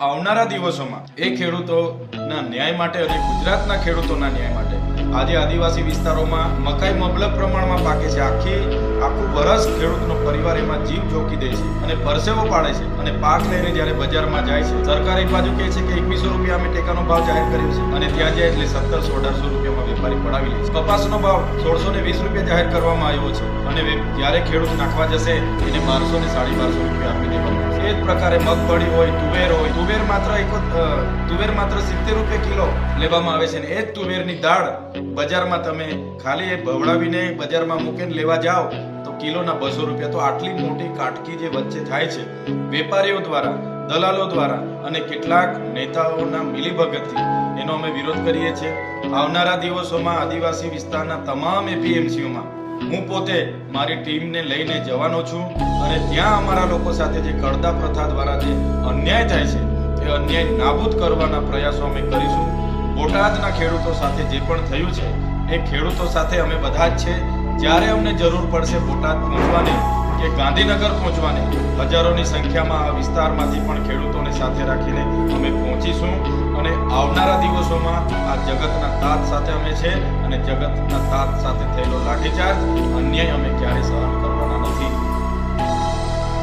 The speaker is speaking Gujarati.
આવનારા દિવસોમાં એ ખેડૂતોના ન્યાય માટે અને ગુજરાતના ખેડૂતોના ન્યાય માટે આજે આદિવાસી વિસ્તારોમાં મકાઈ મબલક પ્રમાણમાં પાકે છે. આખું વરસ ખેડૂતનો પરિવાર એમાં જીવ જોકી દે છે અને પરસેવો પાડે છે અને પાક લઈને જ્યારે બજારમાં જાય છે, સરકાર એક બાજુ કહે છે કે 2100 રૂપિયા અમે ટેકાનો ભાવ જાહેર કર્યો છે અને ત્યાં જાય એટલે 1700-1800 રૂપિયામાં વેપારી પડાવી લે છે. કપાસનો ભાવ 1620 રૂપિયા જાહેર કરવામાં આવ્યો છે અને જ્યારે ખેડૂત નાખવા જશે એને 1200 ને 1250 રૂપિયા આપી દેવામાં આવશે. એ જ પ્રકારે મગફળી હોય, તુવેર માત્ર 70 રૂપિયા કિલો લેવામાં આવે છે અને એ જ તુવેરની દાળ બજારમાં તમે ખાલી એ ભવડાવીને બજારમાં મૂકીને લેવા જાઓ તો કિલોના 200 રૂપિયા. તો આટલી મોટી કાટકી જે વચ્ચે થાય છે વેપારીઓ દ્વારા, દલાલો દ્વારા અને કેટલાક નેતાઓના મિલીભગતથી, એનો અમે વિરોધ કરીએ છીએ. આવનારા દિવસોમાં આદિવાસી વિસ્તારના તમામ એપીએમસીઓમાં હું પોતે મારી ટીમને લઈને જવાનો છું અને ત્યાં અમારા લોકો સાથે જે કડદા પ્રથા દ્વારા જે અન્યાય થાય છે એ અન્યાય નાબૂદ કરવાના પ્રયાસો અમે કરીશું. બોટાદના ખેડૂતો સાથે જે પણ થયું છે એ ખેડૂતો સાથે અમે બધા જ છે. જ્યારે અમને જરૂર પડશે બોટાદ પહોંચવાની કે ગાંધીનગર પહોંચવાની, હજારોની સંખ્યામાં આ વિસ્તારમાંથી પણ ખેડૂતોને સાથે રાખીને અમે પહોંચીશું અને આવનારા દિવસોમાં આ જગતના તાત સાથે અમે છે અને જગતના તાત સાથે થયેલો લાઠીચાર્જ, અન્યાય અમે ક્યારે સહન